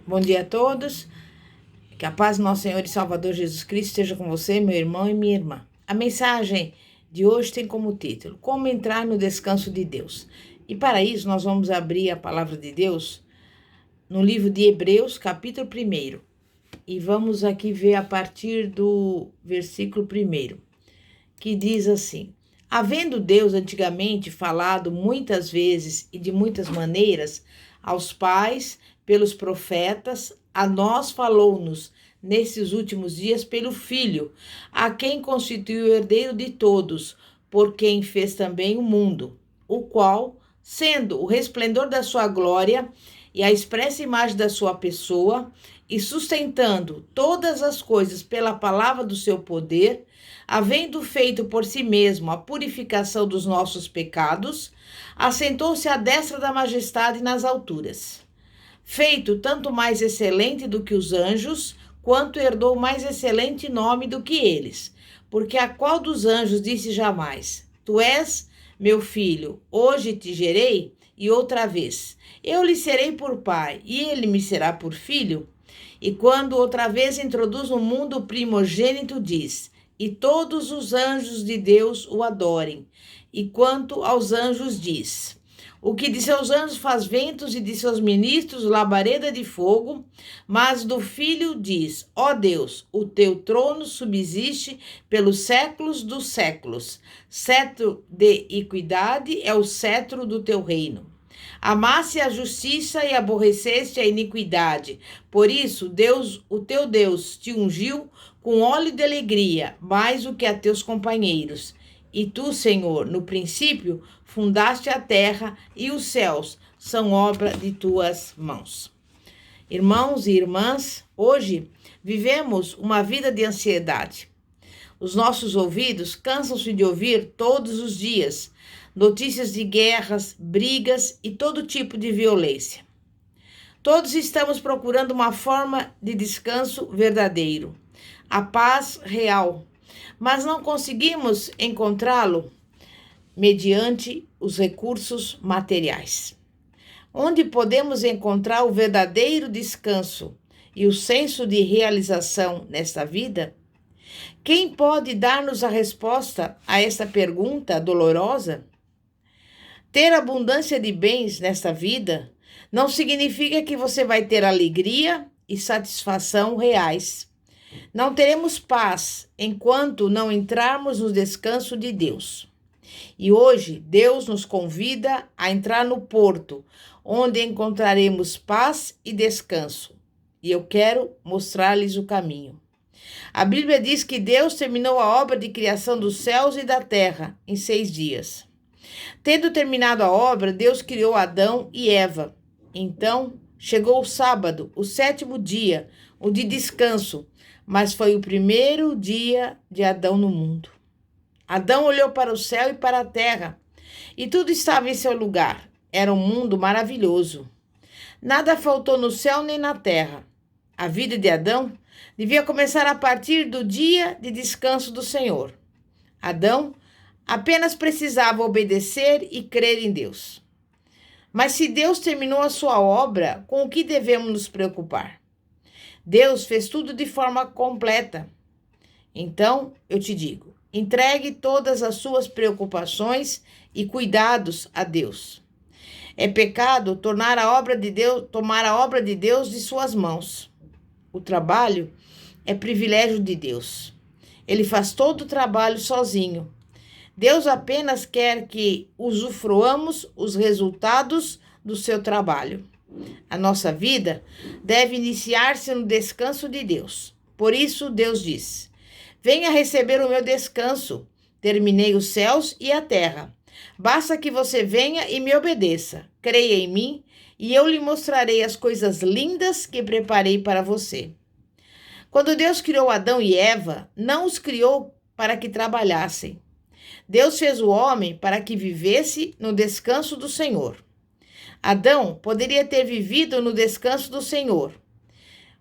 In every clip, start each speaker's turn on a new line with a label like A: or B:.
A: Bom dia a todos. Que a paz do nosso Senhor e Salvador Jesus Cristo esteja com você, meu irmão e minha irmã. A mensagem de hoje tem como título: Como entrar no descanso de Deus. E para isso nós vamos abrir a palavra de Deus no livro de Hebreus, capítulo 1. E vamos aqui ver a partir do versículo 1, que diz assim: Havendo Deus antigamente falado muitas vezes e de muitas maneiras aos pais pelos profetas, a nós falou-nos nesses últimos dias pelo Filho, a quem constituiu o herdeiro de todos, por quem fez também o mundo, o qual, sendo o resplendor da sua glória e a expressa imagem da sua pessoa, e sustentando todas as coisas pela palavra do seu poder, havendo feito por si mesmo a purificação dos nossos pecados, assentou-se à destra da majestade nas alturas. Feito tanto mais excelente do que os anjos, quanto herdou mais excelente nome do que eles. Porque a qual dos anjos disse jamais: Tu és meu filho, hoje te gerei? E outra vez: Eu lhe serei por pai, e ele me será por filho? E quando outra vez introduz no mundo o primogênito, diz: E todos os anjos de Deus o adorem. E quanto aos anjos diz: O que de seus anjos faz ventos e de seus ministros labareda de fogo, mas do Filho diz: Ó Deus, o teu trono subsiste pelos séculos dos séculos. Cetro de equidade é o cetro do teu reino. Amasse a justiça e aborreceste a iniquidade. Por isso, Deus, o teu Deus, te ungiu com óleo de alegria, mais do que a teus companheiros. E tu, Senhor, no princípio, fundaste a terra e os céus são obra de tuas mãos. Irmãos e irmãs, hoje vivemos uma vida de ansiedade. Os nossos ouvidos cansam-se de ouvir todos os dias notícias de guerras, brigas e todo tipo de violência. Todos estamos procurando uma forma de descanso verdadeiro, a paz real, mas não conseguimos encontrá-lo mediante os recursos materiais. Onde podemos encontrar o verdadeiro descanso e o senso de realização nesta vida? Quem pode dar-nos a resposta a esta pergunta dolorosa? Ter abundância de bens nesta vida não significa que você vai ter alegria e satisfação reais. Não teremos paz enquanto não entrarmos no descanso de Deus. E hoje Deus nos convida a entrar no porto, onde encontraremos paz e descanso. E eu quero mostrar-lhes o caminho. A Bíblia diz que Deus terminou a obra de criação dos céus e da terra em 6 dias. Tendo terminado a obra, Deus criou Adão e Eva. Então chegou o sábado, o 7º dia, o de descanso, mas foi o primeiro dia de Adão no mundo. Adão olhou para o céu e para a terra, e tudo estava em seu lugar. Era um mundo maravilhoso. Nada faltou no céu nem na terra. A vida de Adão devia começar a partir do dia de descanso do Senhor. Adão apenas precisava obedecer e crer em Deus. Mas se Deus terminou a sua obra, com o que devemos nos preocupar? Deus fez tudo de forma completa. Então, eu te digo, entregue todas as suas preocupações e cuidados a Deus. É pecado tomar a obra de Deus de suas mãos. O trabalho é privilégio de Deus. Ele faz todo o trabalho sozinho. Deus apenas quer que usufruamos os resultados do seu trabalho. A nossa vida deve iniciar-se no descanso de Deus. Por isso, Deus diz: Venha receber o meu descanso. Terminei os céus e a terra. Basta que você venha e me obedeça. Creia em mim e eu lhe mostrarei as coisas lindas que preparei para você. Quando Deus criou Adão e Eva, não os criou para que trabalhassem. Deus fez o homem para que vivesse no descanso do Senhor. Adão poderia ter vivido no descanso do Senhor,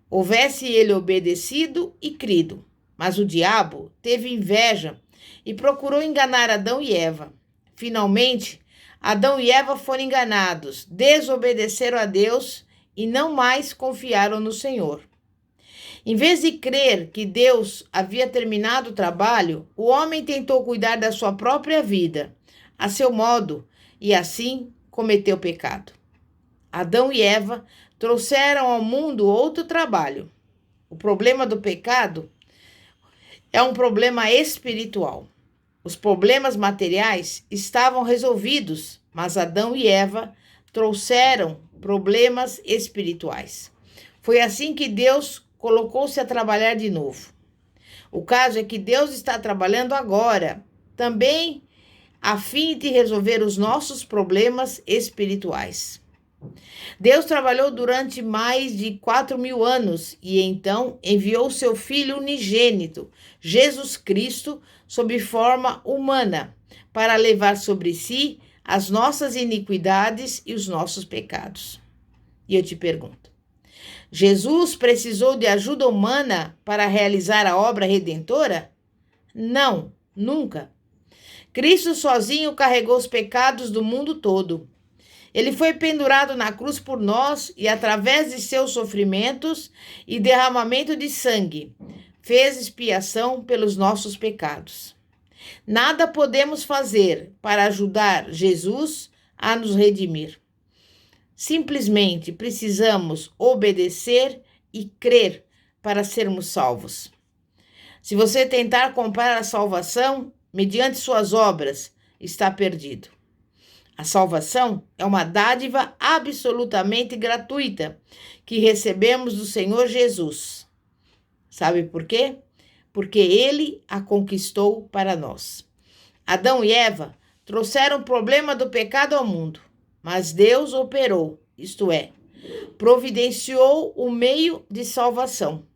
A: houvesse ele obedecido e crido. Mas o diabo teve inveja e procurou enganar Adão e Eva. Finalmente, Adão e Eva foram enganados, desobedeceram a Deus e não mais confiaram no Senhor. Em vez de crer que Deus havia terminado o trabalho, o homem tentou cuidar da sua própria vida, a seu modo, e assim cometeu pecado. Adão e Eva trouxeram ao mundo outro trabalho. O problema do pecado é um problema espiritual. Os problemas materiais estavam resolvidos, mas Adão e Eva trouxeram problemas espirituais. Foi assim que Deus colocou-se a trabalhar de novo. O caso é que Deus está trabalhando agora, também a fim de resolver os nossos problemas espirituais. Deus trabalhou durante mais de 4.000 anos e então enviou seu Filho unigênito, Jesus Cristo, sob forma humana, para levar sobre si as nossas iniquidades e os nossos pecados. E eu te pergunto, Jesus precisou de ajuda humana para realizar a obra redentora? Não, nunca. Cristo sozinho carregou os pecados do mundo todo. Ele foi pendurado na cruz por nós e, através de seus sofrimentos e derramamento de sangue, fez expiação pelos nossos pecados. Nada podemos fazer para ajudar Jesus a nos redimir. Simplesmente precisamos obedecer e crer para sermos salvos. Se você tentar comprar a salvação mediante suas obras, está perdido. A salvação é uma dádiva absolutamente gratuita que recebemos do Senhor Jesus. Sabe por quê? Porque Ele a conquistou para nós. Adão e Eva trouxeram o problema do pecado ao mundo, mas Deus operou, isto é, providenciou o meio de salvação.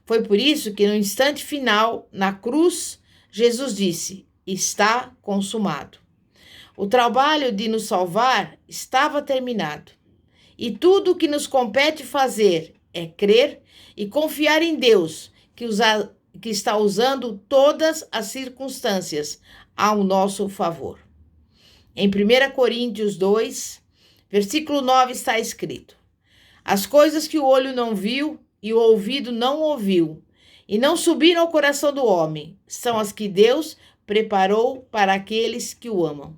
A: Foi por isso que no instante final, na cruz, Jesus disse: está consumado. O trabalho de nos salvar estava terminado. E tudo o que nos compete fazer é crer e confiar em Deus, que está usando todas as circunstâncias ao nosso favor. Em 1 Coríntios 2, versículo 9 está escrito: as coisas que o olho não viu e o ouvido não ouviu, e não subiram ao coração do homem, são as que Deus preparou para aqueles que o amam.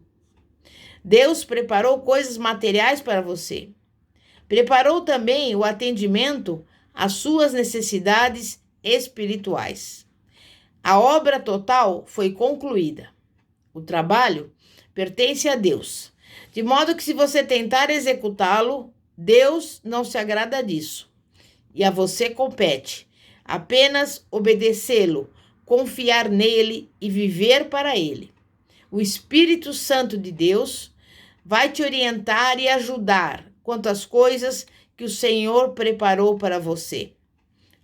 A: Deus preparou coisas materiais para você. Preparou também o atendimento às suas necessidades espirituais. A obra total foi concluída. O trabalho pertence a Deus, de modo que se você tentar executá-lo, Deus não se agrada disso. E a você compete apenas obedecê-lo, confiar nele e viver para ele. O Espírito Santo de Deus vai te orientar e ajudar quanto às coisas que o Senhor preparou para você.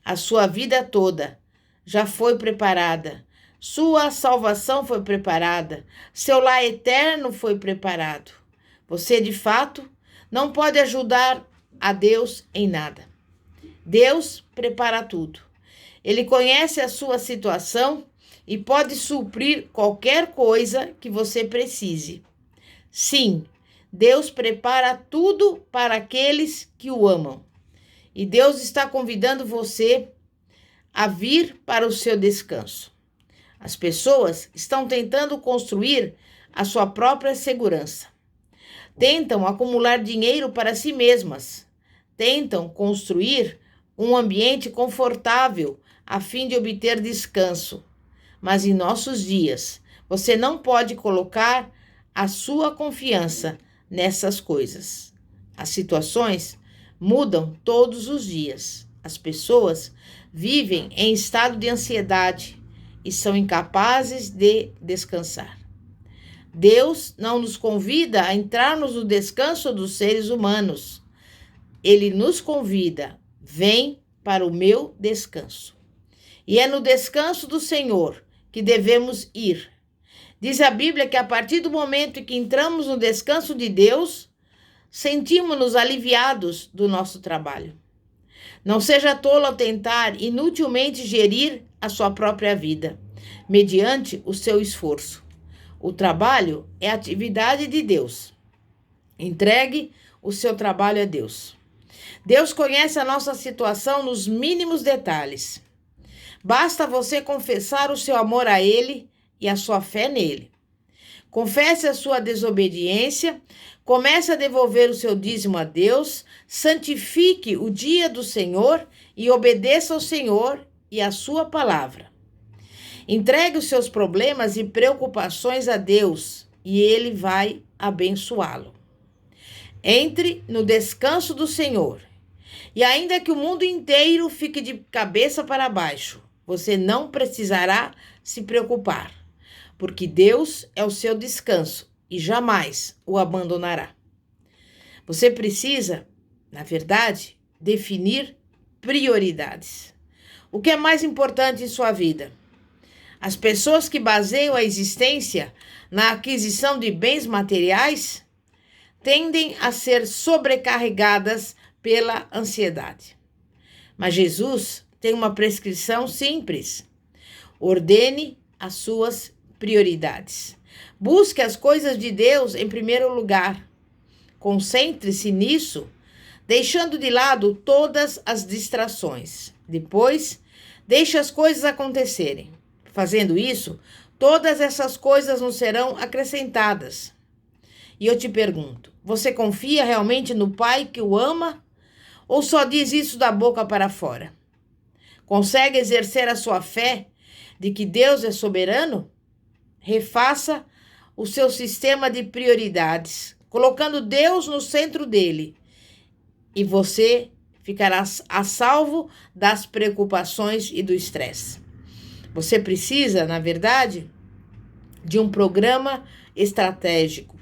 A: A sua vida toda já foi preparada. Sua salvação foi preparada. Seu lar eterno foi preparado. Você, de fato, não pode ajudar a Deus em nada. Deus prepara tudo. Ele conhece a sua situação e pode suprir qualquer coisa que você precise. Sim, Deus prepara tudo para aqueles que o amam. E Deus está convidando você a vir para o seu descanso. As pessoas estão tentando construir a sua própria segurança. Tentam acumular dinheiro para si mesmas. Tentam construir um ambiente confortável a fim de obter descanso. Mas em nossos dias, você não pode colocar a sua confiança nessas coisas. As situações mudam todos os dias. As pessoas vivem em estado de ansiedade e são incapazes de descansar. Deus não nos convida a entrarmos no descanso dos seres humanos. Ele nos convida: vem para o meu descanso. E é no descanso do Senhor que devemos ir. Diz a Bíblia que a partir do momento em que entramos no descanso de Deus, sentimos-nos aliviados do nosso trabalho. Não seja tolo ao tentar inutilmente gerir a sua própria vida, mediante o seu esforço. O trabalho é a atividade de Deus. Entregue o seu trabalho a Deus. Deus conhece a nossa situação nos mínimos detalhes. Basta você confessar o seu amor a Ele e a sua fé nele. Confesse a sua desobediência, comece a devolver o seu dízimo a Deus, santifique o dia do Senhor e obedeça ao Senhor e à sua palavra. Entregue os seus problemas e preocupações a Deus e Ele vai abençoá-lo. Entre no descanso do Senhor. E ainda que o mundo inteiro fique de cabeça para baixo, você não precisará se preocupar, porque Deus é o seu descanso e jamais o abandonará. Você precisa, na verdade, definir prioridades. O que é mais importante em sua vida? As pessoas que baseiam a existência na aquisição de bens materiais tendem a ser sobrecarregadas pela ansiedade. Mas Jesus tem uma prescrição simples. Ordene as suas prioridades. Busque as coisas de Deus em primeiro lugar. Concentre-se nisso, deixando de lado todas as distrações. Depois, deixe as coisas acontecerem. Fazendo isso, todas essas coisas nos serão acrescentadas. E eu te pergunto, você confia realmente no Pai que o ama? Ou só diz isso da boca para fora? Consegue exercer a sua fé de que Deus é soberano? Refaça o seu sistema de prioridades, colocando Deus no centro dele, e você ficará a salvo das preocupações e do estresse. Você precisa, na verdade, de um programa estratégico.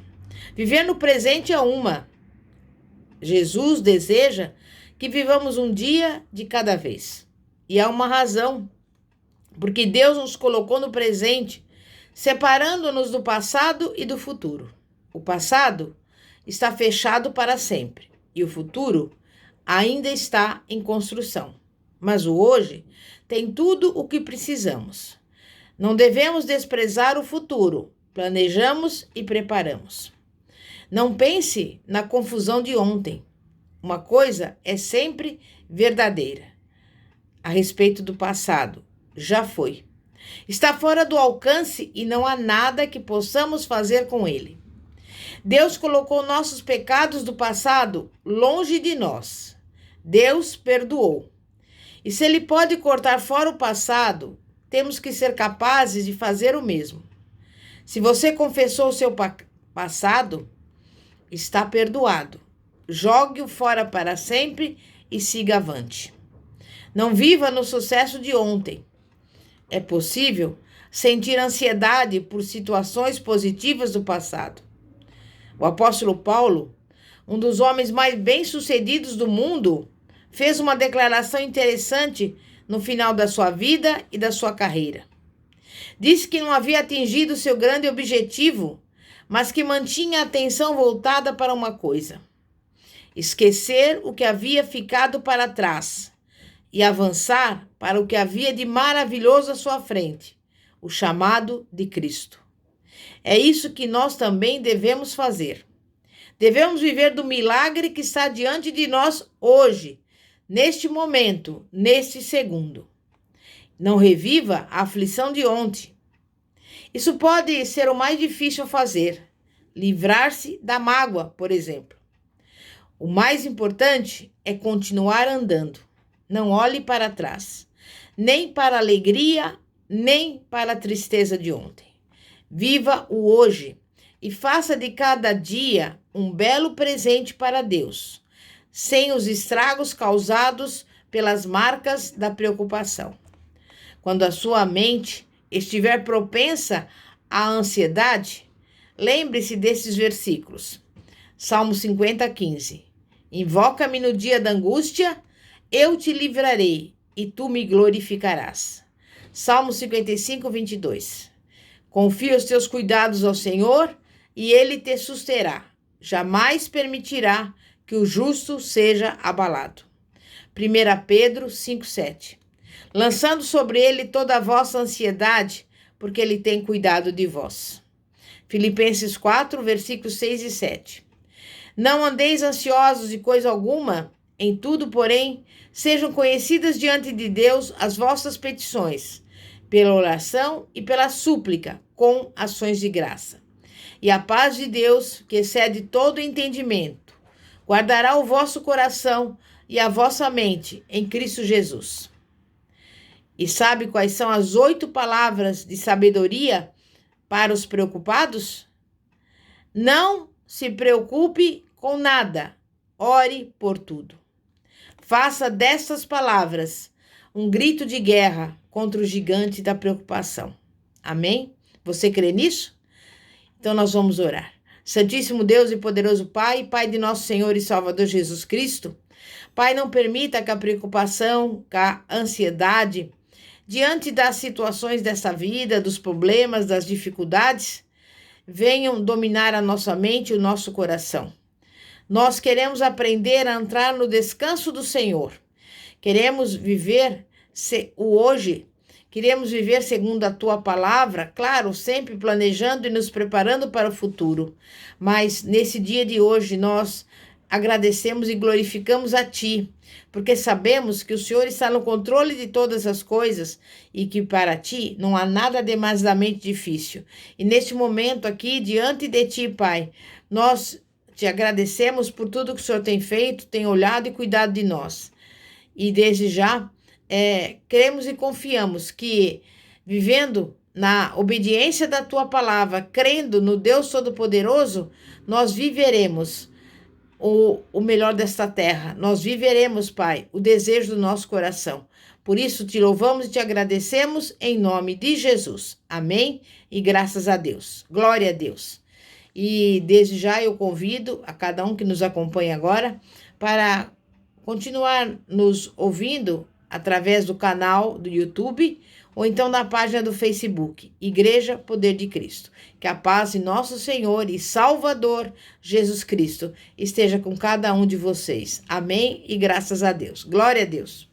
A: Viver no presente é uma. Jesus deseja que vivamos um dia de cada vez. E há uma razão, porque Deus nos colocou no presente, separando-nos do passado e do futuro. O passado está fechado para sempre e o futuro ainda está em construção. Mas o hoje tem tudo o que precisamos. Não devemos desprezar o futuro, planejamos e preparamos. Não pense na confusão de ontem. Uma coisa é sempre verdadeira. A respeito do passado, já foi. Está fora do alcance e não há nada que possamos fazer com ele. Deus colocou nossos pecados do passado longe de nós. Deus perdoou. E se Ele pode cortar fora o passado, temos que ser capazes de fazer o mesmo. Se você confessou o seu passado, está perdoado. Jogue-o fora para sempre e siga avante. Não viva no sucesso de ontem. É possível sentir ansiedade por situações positivas do passado. O apóstolo Paulo, um dos homens mais bem-sucedidos do mundo, fez uma declaração interessante no final da sua vida e da sua carreira. Disse que não havia atingido seu grande objetivo, mas que mantinha a atenção voltada para uma coisa: esquecer o que havia ficado para trás e avançar para o que havia de maravilhoso à sua frente, o chamado de Cristo. É isso que nós também devemos fazer. Devemos viver do milagre que está diante de nós hoje, neste momento, neste segundo. Não reviva a aflição de ontem. Isso pode ser o mais difícil a fazer, livrar-se da mágoa, por exemplo. O mais importante é continuar andando. Não olhe para trás, nem para a alegria, nem para a tristeza de ontem. Viva o hoje e faça de cada dia um belo presente para Deus, sem os estragos causados pelas marcas da preocupação. Quando a sua mente estiver propensa à ansiedade, lembre-se desses versículos. Salmo 50:15. Invoca-me no dia da angústia, eu te livrarei e tu me glorificarás. Salmo 55:22. Confia os teus cuidados ao Senhor e ele te susterá. Jamais permitirá que o justo seja abalado. 1 Pedro 5:7. Lançando sobre ele toda a vossa ansiedade, porque ele tem cuidado de vós. Filipenses 4, versículos 6 e 7. Não andeis ansiosos de coisa alguma, Em tudo, porém, sejam conhecidas diante de Deus as vossas petições, pela oração e pela súplica, com ações de graça. E a paz de Deus, que excede todo entendimento, guardará o vosso coração e a vossa mente em Cristo Jesus. E sabe quais são as 8 palavras de sabedoria para os preocupados? Não se preocupe com nada, ore por tudo. Faça destas palavras um grito de guerra contra o gigante da preocupação. Amém? Você crê nisso? Então nós vamos orar. Santíssimo Deus e poderoso Pai, Pai de nosso Senhor e Salvador Jesus Cristo, Pai, não permita que a preocupação, que a ansiedade, diante das situações dessa vida, dos problemas, das dificuldades, venham dominar a nossa mente e o nosso coração. Nós queremos aprender a entrar no descanso do Senhor. Queremos viver o hoje. Queremos viver segundo a Tua palavra, claro, sempre planejando e nos preparando para o futuro. Mas nesse dia de hoje nós agradecemos e glorificamos a Ti, porque sabemos que o Senhor está no controle de todas as coisas e que para Ti não há nada demasiadamente difícil. E neste momento aqui, diante de Ti, Pai, nós Te agradecemos por tudo que o Senhor tem feito, tem olhado e cuidado de nós. E desde já, cremos e confiamos que, vivendo na obediência da Tua palavra, crendo no Deus Todo-Poderoso, nós viveremos o melhor desta terra. Nós viveremos, Pai, o desejo do nosso coração. Por isso, Te louvamos e Te agradecemos em nome de Jesus. Amém? E graças a Deus. Glória a Deus. E desde já eu convido a cada um que nos acompanha agora para continuar nos ouvindo através do canal do YouTube ou então na página do Facebook, Igreja Poder de Cristo. Que a paz de nosso Senhor e Salvador Jesus Cristo esteja com cada um de vocês. Amém e graças a Deus. Glória a Deus.